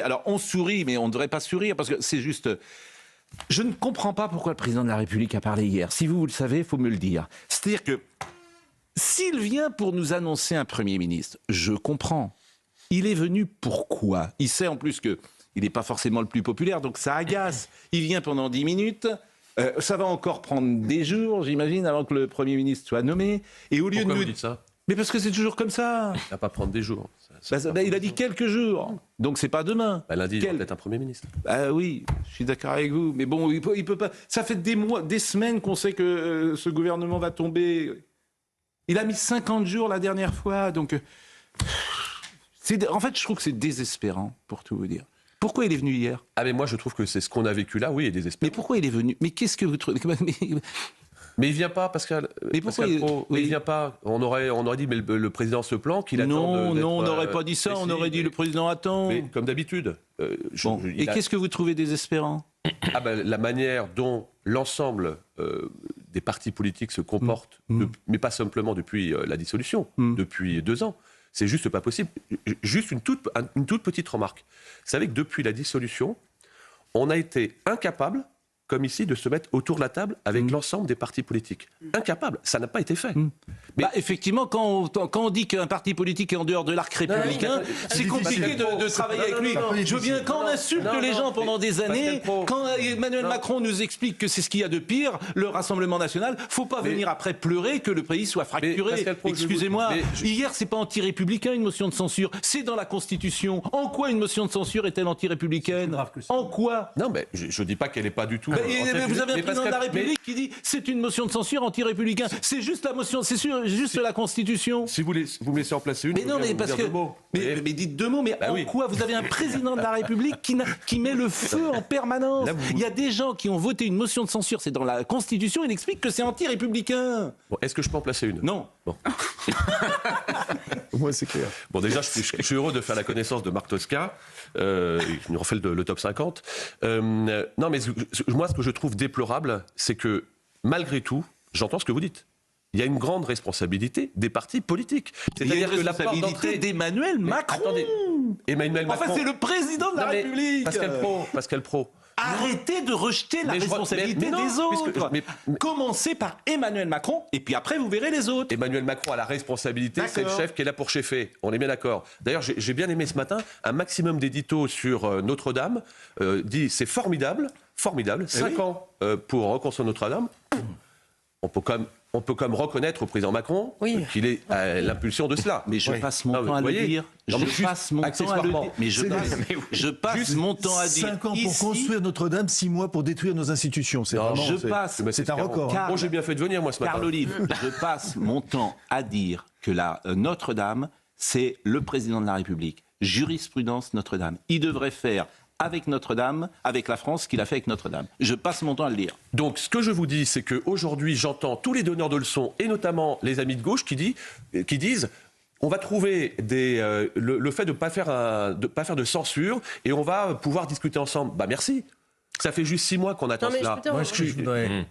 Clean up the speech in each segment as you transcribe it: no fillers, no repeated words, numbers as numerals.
Alors, on sourit, mais on ne devrait pas sourire, parce que c'est juste... Je ne comprends pas pourquoi le président de la République a parlé hier. Si vous le savez, il faut me le dire. C'est-à-dire que, s'il vient pour nous annoncer un Premier ministre, je comprends. Il est venu pourquoi? Il sait en plus qu'il n'est pas forcément le plus populaire, donc ça agace. Il vient pendant 10 minutes... ça va encore prendre des jours, j'imagine, avant que le Premier ministre soit nommé. Et au lieu Pourquoi de vous dites ça? Mais parce que c'est toujours comme ça. Il va pas prendre des jours. Il a dit quelques jours, donc c'est pas demain. Lundi, il va peut-être un Premier ministre. Oui, je suis d'accord avec vous, mais bon, il peut pas. Ça fait des mois, des semaines qu'on sait que ce gouvernement va tomber. Il a mis 50 jours la dernière fois, donc en fait, je trouve que c'est désespérant, pour tout vous dire. Pourquoi il est venu hier? Mais moi, je trouve que c'est ce qu'on a vécu là, oui, et désespérant. Mais pourquoi il est venu? Mais qu'est-ce que vous trouvez? Mais il vient pas, Pascal. Mais pourquoi il vient pas? On aurait dit, mais le président se planque, il attend. Non, on n'aurait pas dit ça. On aurait dit le président attend. Mais comme d'habitude. Et qu'est-ce que vous trouvez désespérant? La manière dont l'ensemble des partis politiques se comportent, mais pas simplement depuis la dissolution, depuis 2 ans. C'est juste pas possible. Juste une toute petite remarque. Vous savez que depuis la dissolution, on a été incapable, comme ici, de se mettre autour de la table avec l'ensemble des partis politiques. Incapable, ça n'a pas été fait. Mais effectivement, quand on dit qu'un parti politique est en dehors de l'arc républicain, c'est compliqué de travailler avec lui. Je veux bien, quand on insulte les gens pendant des années, quand Emmanuel Macron nous explique que c'est ce qu'il y a de pire, le Rassemblement national, faut pas venir après pleurer que le pays soit fracturé. Excusez-moi, hier, c'est pas anti-républicain une motion de censure, c'est dans la Constitution. En quoi une motion de censure est-elle anti-républicaine? En quoi? Non, mais je dis pas qu'elle n'est pas du tout... vous avez un président de la République qui dit c'est une motion de censure anti-républicain. C'est juste la motion, c'est juste la Constitution. Si vous me laissez en placer une, mais non, mais parce que mais dites 2 mots. Mais en quoi vous avez un président de la République qui met le feu en permanence? Il y a des gens qui ont voté une motion de censure, c'est dans la Constitution. Il explique que c'est anti-républicain. Bon, est-ce que je peux en placer une? Non. Bon. Moi, c'est clair. Bon, déjà, je suis heureux de faire la connaissance de Marc Tosca. Je nous refais le top 50. Non, mais moi, ce que je trouve déplorable, c'est que, malgré tout, j'entends ce que vous dites. Il y a une grande responsabilité des partis politiques. C'est-à-dire que la responsabilité d'Emmanuel Macron. Attendez, Emmanuel Macron. Enfin, c'est le président de la République. Pascal Praud. Arrêtez de rejeter la responsabilité des autres. Commencez par Emmanuel Macron, et puis après, vous verrez les autres. Emmanuel Macron a la responsabilité, c'est le chef qui est là pour cheffer. On est bien d'accord. D'ailleurs, j'ai bien aimé ce matin un maximum d'éditos sur Notre-Dame. Dit, c'est formidable, 5 ans pour reconstruire Notre-Dame. On peut quand même reconnaître au président Macron qu'il est à l'impulsion de cela. Mais je passe mon temps à le dire. Je passe mon temps à le dire. Mais je passe mon temps à dire. 5 ans pour construire Notre-Dame, 6 mois pour détruire nos institutions. C'est un record. Bon, j'ai bien fait de venir, moi, ce matin. Carl Olive, je passe mon temps à dire que la Notre-Dame, c'est le président de la République. Jurisprudence Notre-Dame. Il devrait faire avec Notre-Dame, avec la France, qu'il a fait avec Notre-Dame. Je passe mon temps à le dire. Donc, ce que je vous dis, c'est qu'aujourd'hui, j'entends tous les donneurs de leçons, et notamment les amis de gauche, qui disent on va trouver le fait de ne pas faire de censure, et on va pouvoir discuter ensemble. Bah merci. Ça fait juste 6 mois qu'on attend cela. Moi, ce que je voudrais...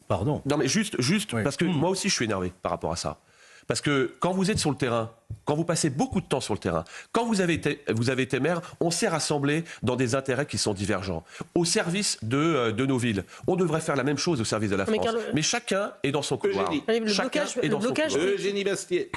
Pardon. Non, mais juste parce que moi aussi, je suis énervé par rapport à ça. Parce que quand vous êtes sur le terrain, quand vous passez beaucoup de temps sur le terrain, quand vous avez été maire, on s'est rassemblés dans des intérêts qui sont divergents, au service de nos villes. On devrait faire la même chose au service de la France. Mais chacun est dans son couloir. Eugénie Bastier.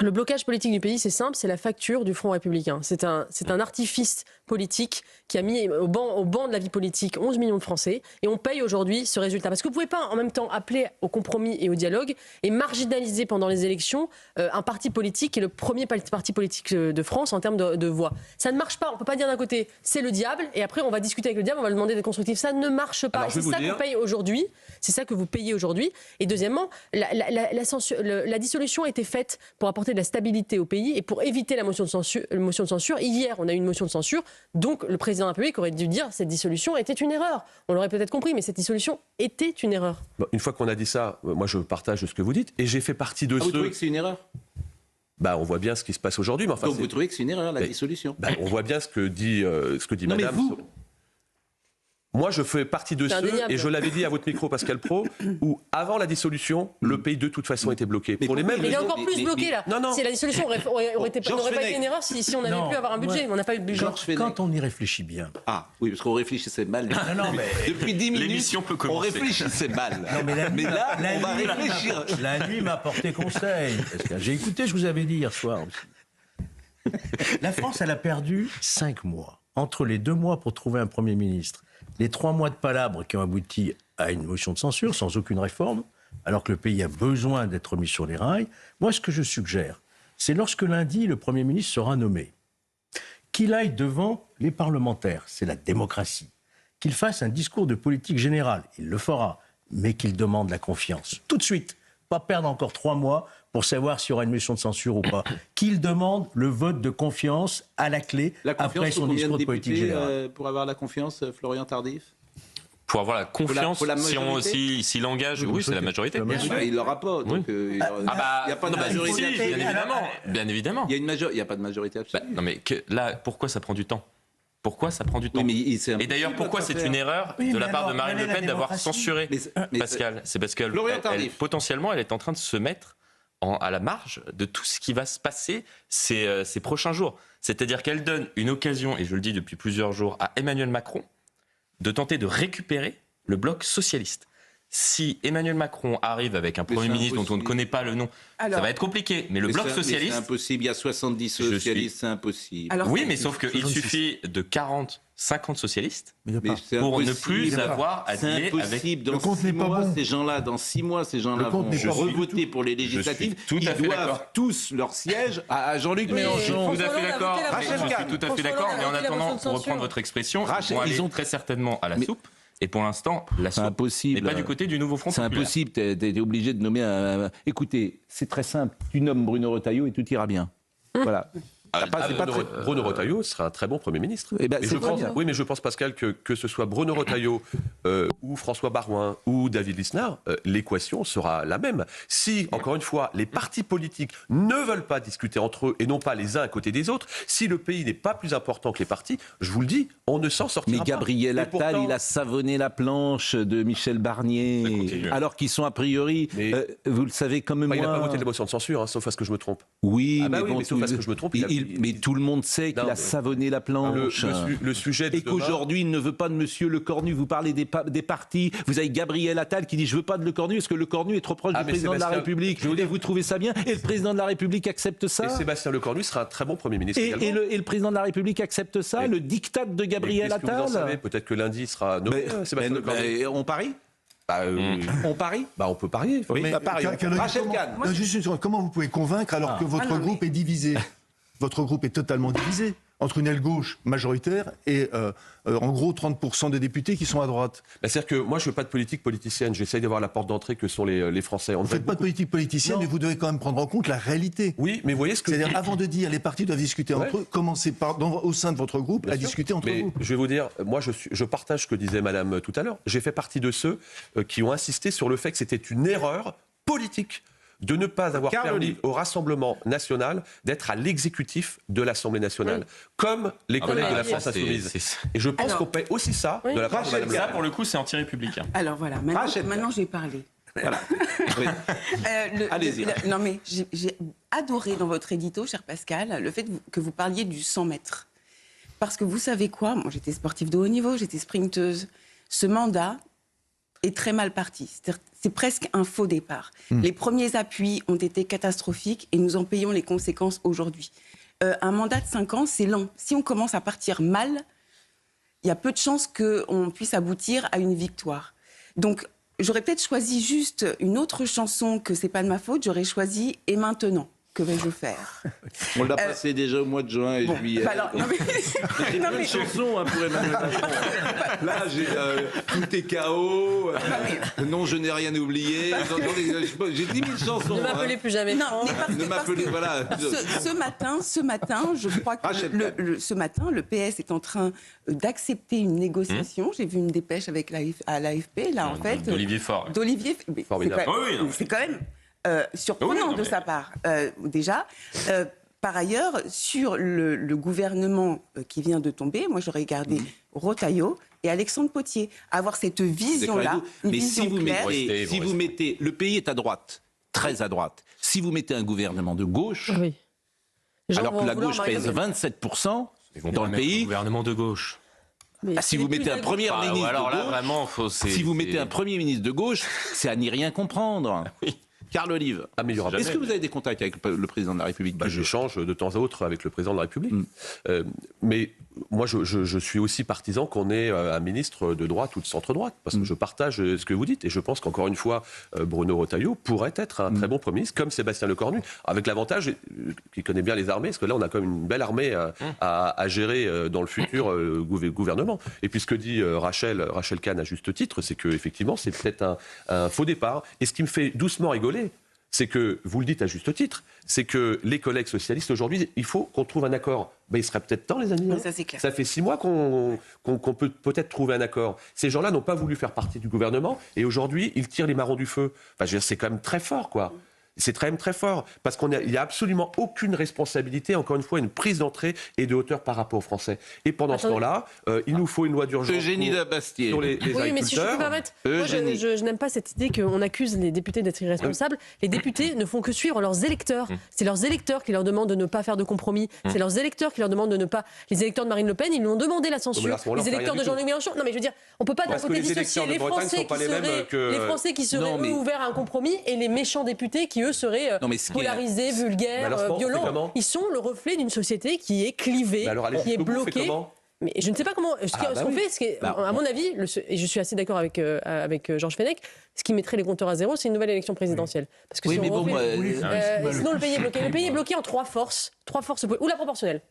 Le blocage politique du pays, c'est simple, c'est la facture du Front républicain. C'est un artifice politique qui a mis au banc de la vie politique 11 millions de Français, et on paye aujourd'hui ce résultat. Parce que vous ne pouvez pas en même temps appeler au compromis et au dialogue et marginaliser pendant les élections un parti politique qui est le premier parti politique de France en termes de voix. Ça ne marche pas. On ne peut pas dire d'un côté c'est le diable et après on va discuter avec le diable, on va lui demander d'être constructif. Ça ne marche pas. C'est ça qu'on paye aujourd'hui. C'est ça que vous payez aujourd'hui. Et deuxièmement, la dissolution a été faite pour apporter de la stabilité au pays et pour éviter la motion de censure. Hier, on a eu une motion de censure, donc le président de la République aurait dû dire que cette dissolution était une erreur. On l'aurait peut-être compris, mais cette dissolution était une erreur. Bon, une fois qu'on a dit ça, moi je partage ce que vous dites, et j'ai fait partie de ceux... Vous trouvez que c'est une erreur ? On voit bien ce qui se passe aujourd'hui. Mais enfin, donc vous trouvez que c'est une erreur, la dissolution ? On voit bien ce que dit non, madame... Mais vous... Moi, je fais partie de ceux, et je l'avais dit à votre micro, Pascal Praud, où avant la dissolution, le pays de toute façon était bloqué. Mais il est encore plus bloqué là. Non. Si la dissolution n'aurait pas été une erreur si on avait pu avoir un budget, mais on n'a pas eu de budget. Quand on y réfléchit bien. Ah oui, parce qu'on réfléchissait mal. Depuis 10 minutes, on réfléchissait mal. Non, mais là, on va réfléchir. La nuit m'a porté conseil. J'ai écouté, je vous avais dit hier soir aussi. La France, elle a perdu 5 mois. Entre les 2 mois pour trouver un Premier ministre, les 3 mois de palabres qui ont abouti à une motion de censure sans aucune réforme, alors que le pays a besoin d'être mis sur les rails. Moi, ce que je suggère, c'est lorsque lundi, le Premier ministre sera nommé, qu'il aille devant les parlementaires, c'est la démocratie, qu'il fasse un discours de politique générale, il le fera, mais qu'il demande la confiance, tout de suite, pas perdre encore 3 mois pour savoir s'il y aura une motion de censure ou pas, qu'il demande le vote de confiance à la clé après son discours de politique générale. Pour avoir la confiance, Florian Tardif ? Pour avoir la confiance, s'il engage, oui, c'est la majorité. Il ne l'aura pas. Donc, il n'y a pas de majorité. Bien évidemment. Il n'y a pas de majorité absolue. Non, mais là, pourquoi ça prend du temps ? Pourquoi ça prend du temps ? Et d'ailleurs, pourquoi c'est une erreur de la part de Marine Le Pen d'avoir censuré Pascal ? C'est parce que potentiellement, elle est en train de se mettre à la marge de tout ce qui va se passer ces prochains jours. C'est-à-dire qu'elle donne une occasion, et je le dis depuis plusieurs jours, à Emmanuel Macron de tenter de récupérer le bloc socialiste. Si Emmanuel Macron arrive avec un Premier ministre dont on ne connaît pas le nom, ça va être compliqué. Mais le bloc socialiste... C'est impossible, il y a 70 socialistes, c'est impossible. Alors, oui, mais sauf qu'il suffit de 40, 50 socialistes pour ne plus avoir à dealer avec... Dans 6 mois, ces gens-là, vont revoter pour les législatives. Ils doivent tous leur siège à Jean-Luc Mélenchon. Tout à fait d'accord. Je suis tout à fait d'accord. Mais en attendant, pour reprendre votre expression, ils vont très certainement à la soupe. Et pour l'instant, la soupe n'est pas du côté du nouveau Front populaire. C'est impossible, t'es obligé de nommer un... Écoutez, c'est très simple, tu nommes Bruno Retailleau et tout ira bien. Voilà. Bruno Retailleau sera un très bon Premier ministre. Mais je pense, Pascal, que ce soit Bruno Retailleau ou François Baroin ou David Lisnard, l'équation sera la même. Si, encore une fois, les partis politiques ne veulent pas discuter entre eux et non pas les uns à côté des autres, si le pays n'est pas plus important que les partis, je vous le dis, on ne s'en sortira pas. Mais Gabriel Attal, il a savonné la planche de Michel Barnier, alors qu'ils sont a priori, vous le savez comme moi... Il n'a pas voté la motion de censure, sauf à ce que je me trompe. Oui, mais sauf à ce que je me trompe, mais tout le monde sait qu'il a savonné la planche. Le sujet et qu'aujourd'hui, il ne veut pas de Monsieur Lecornu. Vous parlez des partis. Vous avez Gabriel Attal qui dit « je veux pas de Lecornu parce que Lecornu est trop proche du président de la République ». Et vous trouvez ça bien ? Et le président de la République accepte ça ? Et Sébastien Lecornu sera un très bon Premier ministre également. Et le président de la République accepte ça ? Le diktat de Gabriel Attal ? Vous en savez, peut-être que lundi sera nommé Sébastien Lecornu. On parie ? On parie ? On peut parier. Rachel Kahn. Juste, comment vous pouvez convaincre alors que votre groupe est divisé ? Votre groupe est totalement divisé entre une aile gauche majoritaire et en gros 30% des députés qui sont à droite. C'est-à-dire que moi je ne fais pas de politique politicienne, j'essaye d'avoir la porte d'entrée que sont les Français. Vous ne faites pas de politique politicienne, mais vous devez quand même prendre en compte la réalité. Oui, mais vous voyez ce que... C'est-à-dire avant de dire les partis doivent discuter entre eux, commencez au sein de votre groupe à discuter entre vous. Je vais vous dire, moi je partage ce que disait Madame tout à l'heure. J'ai fait partie de ceux qui ont insisté sur le fait que c'était une erreur politique de ne pas avoir permis au Rassemblement national d'être à l'exécutif de l'Assemblée nationale, comme les collègues de la France Insoumise. Et je pense qu'on paie aussi ça de la part de Madame. Ça, pour le coup, c'est anti-républicain. Alors voilà, maintenant je vais parler. Voilà. Allez-y. Non mais j'ai adoré dans votre édito, cher Pascal, le fait que vous parliez du 100 mètres. Parce que vous savez quoi ? Moi, j'étais sportive de haut niveau, j'étais sprinteuse. Ce mandat est très mal parti. C'est presque un faux départ. Les premiers appuis ont été catastrophiques et nous en payons les conséquences aujourd'hui. Un mandat de 5 ans, c'est lent. Si on commence à partir mal, il y a peu de chances qu'on puisse aboutir à une victoire. Donc, j'aurais peut-être choisi juste une autre chanson que c'est pas de ma faute. J'aurais choisi « Et maintenant ». Que vais-je faire ? On l'a passé déjà au mois de juin et juillet. J'ai plein de chansons pour Emmanuel Macron. Là, j'ai Tout est chaos, Non, je n'ai rien oublié. J'ai 10 000 chansons. Ne m'appelez plus jamais. Non, ne m'appelez, voilà. Ce matin, je crois que ce matin, le PS est en train d'accepter une négociation. J'ai vu une dépêche avec l'AFP, là, en fait. D'Olivier Faure. C'est quand même surprenant de sa part, déjà, par ailleurs, sur le gouvernement qui vient de tomber, moi j'aurais gardé Retailleau et Alexandre Potier. Avoir cette vision-là, une vision claire. Si vous mettez... Le pays est à droite, très à droite. Si vous mettez un gouvernement de gauche, alors que la gauche pèse 27% dans le pays... Un gouvernement de gauche. Si vous mettez un premier ministre de gauche, si vous mettez un premier ministre de gauche, c'est à n'y rien comprendre. Oui. Carl Olive, est-ce que vous avez des contacts avec le président de la République? J'échange de temps à autre avec le président de la République. Mais moi, je suis aussi partisan qu'on ait un ministre de droite ou de centre-droite, parce que je partage ce que vous dites, et je pense qu'encore une fois, Bruno Retailleau pourrait être un très bon Premier ministre, comme Sébastien Lecornu, avec l'avantage qu'il connaît bien les armées, parce que là, on a quand même une belle armée à gérer dans le futur gouvernement. Et puis ce que dit Rachel Kahn à juste titre, c'est qu'effectivement, c'est peut-être un faux départ. Et ce qui me fait doucement rigoler, c'est que, vous le dites à juste titre, c'est que les collègues socialistes, aujourd'hui, il faut qu'on trouve un accord. Il serait peut-être temps, les amis. Ça, c'est clair. Ça fait 6 mois qu'on peut peut-être trouver un accord. Ces gens-là n'ont pas voulu faire partie du gouvernement, et aujourd'hui, ils tirent les marrons du feu. Enfin, je veux dire, c'est quand même très fort, quoi. C'est quand même très fort, parce qu'il n'y a absolument aucune responsabilité, encore une fois, une prise d'entrée et de hauteur par rapport aux Français. Et pendant ce temps-là, il nous faut une loi d'urgence Eugénie Dabastier sur les agriculteurs. Oui, mais si je peux me permettre, moi, je n'aime pas cette idée qu'on accuse les députés d'être irresponsables. Les députés ne font que suivre leurs électeurs. C'est leurs électeurs qui leur demandent de ne pas faire de compromis. C'est leurs électeurs qui leur demandent de ne pas... Les électeurs de Marine Le Pen, ils lui ont demandé la censure. Les électeurs de Jean-Luc Mélenchon... Non, mais je veux dire, on ne peut pas d'un côté dissocier les Français qui seraient ouverts à un compromis et les méchants députés qui, eux, seraient... polarisés, vulgaires, violents. Ils sont le reflet d'une société qui est clivée, qui est bloquée. Mais je ne sais pas comment. Ce qu'on fait, à mon avis, et je suis assez d'accord avec Georges Fenech, ce qui mettrait les compteurs à zéro, c'est une nouvelle élection présidentielle. Parce que sinon le pays est bloqué. Le pays est bloqué en trois forces ou la proportionnelle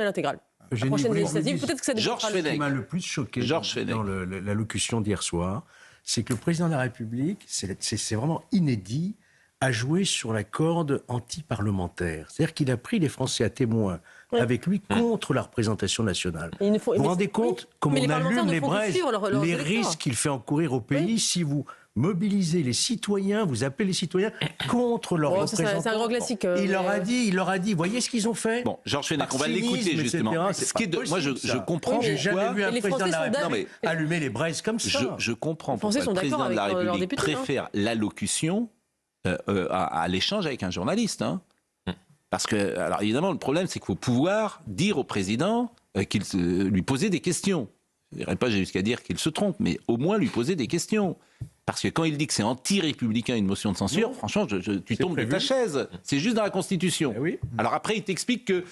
intégrale. La prochaine législative, peut-être que ça dépendra. Ce qui m'a le plus choqué dans l'allocution d'hier soir, c'est que le président de la République, c'est vraiment inédit, a joué sur la corde anti-parlementaire. C'est-à-dire qu'il a pris les Français à témoin avec lui contre la représentation nationale. Vous vous rendez compte comment on allume les braises, les risques qu'il fait encourir au pays si vous mobilisez les citoyens, vous appelez les citoyens contre leurs représentants. C'est un grand classique. Il leur a dit, voyez ce qu'ils ont fait. Bon, Georges Fenech, on va l'écouter justement. Moi, je comprends. J'ai jamais vu un président de la République allumer les braises comme ça. Je comprends pourquoi le président de la République préfère l'allocution à l'échange avec un journaliste. Parce que, alors évidemment, le problème, c'est qu'il faut pouvoir dire au président lui poser des questions. Je ne dirais pas jusqu'à dire qu'il se trompe, mais au moins lui poser des questions. Parce que quand il dit que c'est anti-républicain une motion de censure, franchement, tu tombes de ta chaise. C'est juste dans la Constitution. Oui. Alors après, il t'explique que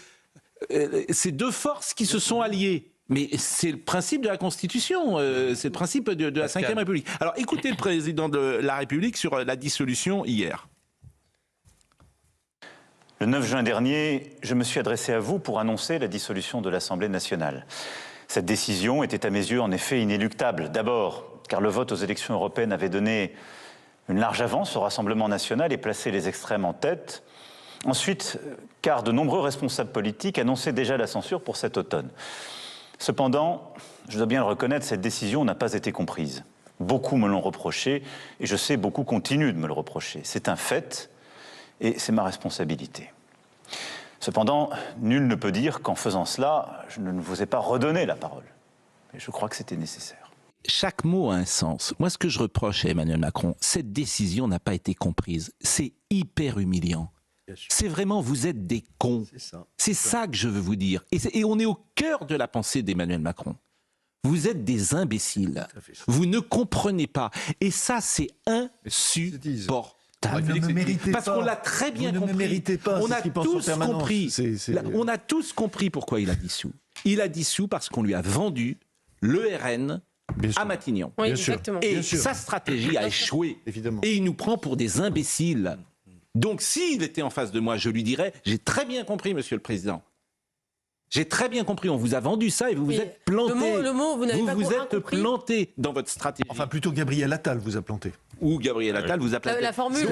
c'est deux forces qui se sont alliées. Mais c'est le principe de la Constitution, c'est le principe de la Ve République. Alors écoutez le président de la République sur la dissolution hier. Le 9 juin dernier, je me suis adressé à vous pour annoncer la dissolution de l'Assemblée nationale. Cette décision était à mes yeux en effet inéluctable. D'abord, car le vote aux élections européennes avait donné une large avance au Rassemblement national et placé les extrêmes en tête. Ensuite, car de nombreux responsables politiques annonçaient déjà la censure pour cet automne. Cependant, je dois bien le reconnaître, cette décision n'a pas été comprise. Beaucoup me l'ont reproché, et je sais, beaucoup continuent de me le reprocher. C'est un fait, et c'est ma responsabilité. Cependant, nul ne peut dire qu'en faisant cela, je ne vous ai pas redonné la parole. Et je crois que c'était nécessaire. Chaque mot a un sens. Moi, ce que je reproche à Emmanuel Macron, cette décision n'a pas été comprise. C'est hyper humiliant. C'est vraiment, vous êtes des cons. C'est ça que je veux vous dire. Et on est au cœur de la pensée d'Emmanuel Macron. Vous êtes des imbéciles. Vous ne comprenez pas. Et ça, c'est insupportable. Parce qu'on l'a très bien compris. Ne méritez pas. On a tous compris. On a tous compris pourquoi il a dissous. Il a dissous parce qu'on lui a vendu le RN à Matignon. Oui, exactement. Et sa stratégie a échoué. Évidemment. Et il nous prend pour des imbéciles. Donc, s'il était en face de moi, je lui dirais « J'ai très bien compris, Monsieur le Président. J'ai très bien compris, on vous a vendu ça et vous vous êtes planté. Le mot, vous n'avez pas vous êtes planté dans votre stratégie. » Enfin, plutôt Gabriel Attal vous a planté. ou Gabriel Attal vous a placé. La formule,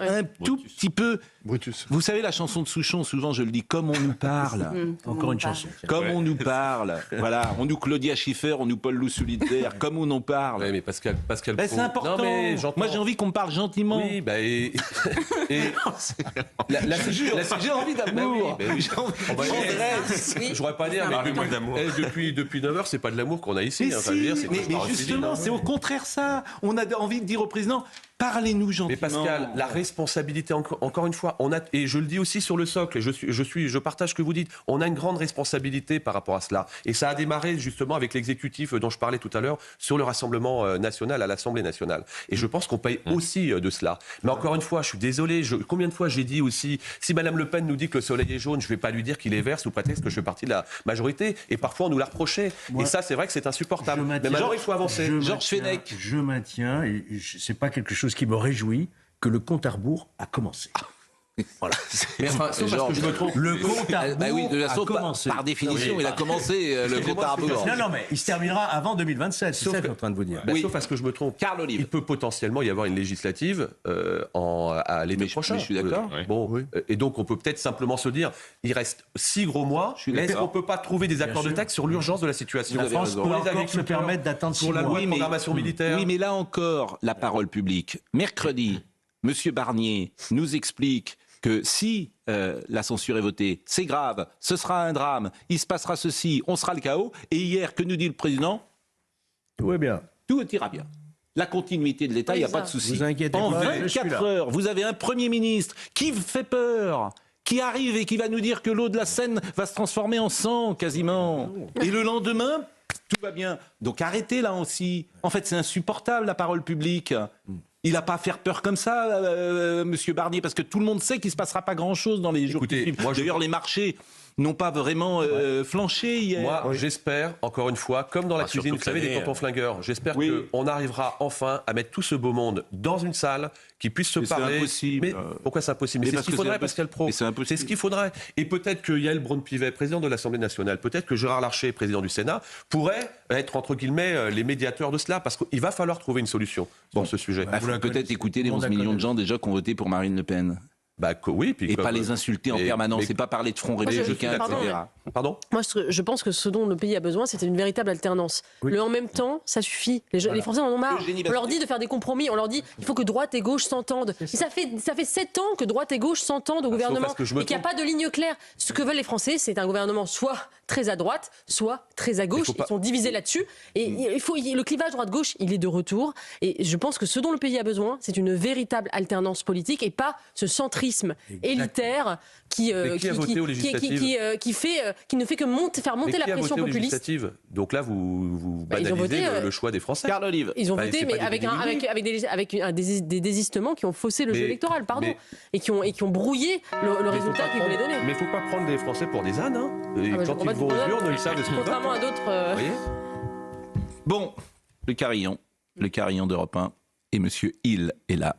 un tout petit peu. Brutus. Vous savez la chanson de Souchon, souvent je le dis, comme on nous parle. Encore une chanson. Comme on nous parle. Voilà, on nous Claudia Schiffer, on nous Paul Loup-Solitaire, comme on nous parle. Ouais, mais Pascal c'est important. Non, mais moi j'ai envie qu'on me parle gentiment. Oui, j'ai envie d'amour. Je voudrais pas dire, mais depuis 9 heures, c'est pas de l'amour qu'on a ici. Mais justement, c'est au contraire ça. On a envie de dire au président, parlez-nous gentiment. Mais Pascal, la responsabilité, encore une fois, et je le dis aussi sur le socle, je partage ce que vous dites, on a une grande responsabilité par rapport à cela. Et ça a démarré justement avec l'exécutif dont je parlais tout à l'heure sur le Rassemblement national à l'Assemblée nationale. Et je pense qu'on paye aussi de cela. Mais encore une fois, je suis désolé, combien de fois j'ai dit aussi, si Madame Le Pen nous dit que le soleil est jaune, je ne vais pas lui dire qu'il est vert sous prétexte que je fais partie de la majorité. Et parfois, on nous l'a reproché. Et ça, c'est vrai que c'est insupportable. Mais maintenant, il faut avancer. Georges Fenech. Je maintiens, et c'est pas quelque chose qui me réjouit, que le compte à rebours a commencé. Voilà. Mais enfin, sauf parce que je me trompe. Le compte à rebours a commencé. Par définition, il a commencé le compte à rebours. Non, mais il se terminera avant 2027, c'est ça que je suis en train de vous dire. Sauf parce que je me trompe. Carl Olive. Il peut potentiellement y avoir une législative à l'été prochain. Je suis d'accord. Et donc, on peut peut-être simplement se dire, il reste 6 gros mois. Est-ce qu'on ne peut pas trouver des accords de taxe sur l'urgence de la situation? La France peut encore se permettre d'attendre 6 mois. Pour la loi de programmation militaire. Oui, mais là encore, la parole publique. Mercredi, M. Barnier nous explique que si la censure est votée, c'est grave, ce sera un drame, il se passera ceci, on sera le chaos. Et hier, que nous dit le président? Tout est bien. Tout ira bien. La continuité de l'État, il n'y a pas de souci. Vous inquiétez en pas, 24 heures, vous avez un Premier ministre qui fait peur, qui arrive et qui va nous dire que l'eau de la Seine va se transformer en sang, quasiment. Et le lendemain, tout va bien. Donc arrêtez là aussi. En fait, c'est insupportable, la parole publique. Il n'a pas à faire peur comme ça, Monsieur Barnier, parce que tout le monde sait qu'il ne se passera pas grand-chose dans les jours qui suivent. D'ailleurs, les marchés n'ont pas vraiment flanché hier. Moi, j'espère, encore une fois, comme dans la cuisine, vous savez, des tontons flingueurs, j'espère qu'on arrivera enfin à mettre tout ce beau monde dans une salle, qui puisse se parler. C'est impossible. Mais pourquoi c'est impossible? Mais c'est ce qu'il faudrait, Pascal Praud. C'est ce qu'il faudrait. Et peut-être que Yael Braun-Pivet, président de l'Assemblée nationale, peut-être que Gérard Larcher, président du Sénat, pourraient être, entre guillemets, les médiateurs de cela, parce qu'il va falloir trouver une solution sur ce sujet. Il faut peut-être écouter les 11 millions de gens déjà qui ont voté pour Marine Le Pen. Oui, et pas les insulter en permanence, et pas parler de front républicain, etc. Pardon. Moi, je pense que ce dont le pays a besoin, c'est une véritable alternance. Le en même temps, ça suffit. Les Français en ont marre. On leur dit de faire des compromis. On leur dit il faut que droite et gauche s'entendent. Ça fait 7 ans que droite et gauche s'enttent au gouvernement et qu'il n'y a pas de ligne claire. Ce que veulent les Français, c'est un gouvernement soit très à droite, soit très à gauche. Ils sont divisés là-dessus. Et le clivage droite-gauche, il est de retour. Et je pense que ce dont le pays a besoin, c'est une véritable alternance politique et pas ce centrisme élitaire qui ne fait que faire monter la pression populiste. Donc là, vous banalisez le choix des Français. Carl Olive. Ils ont voté, mais avec des désistements qui ont faussé le jeu électoral, et qui ont brouillé le résultat qu'ils voulaient donner. Mais il ne faut pas prendre les Français pour des ânes. Et quand ils vont aux urnes, ils savent ce qu'ils veulent. Contrairement à d'autres. Bon, le carillon d'Europe 1 et Monsieur Hill est là.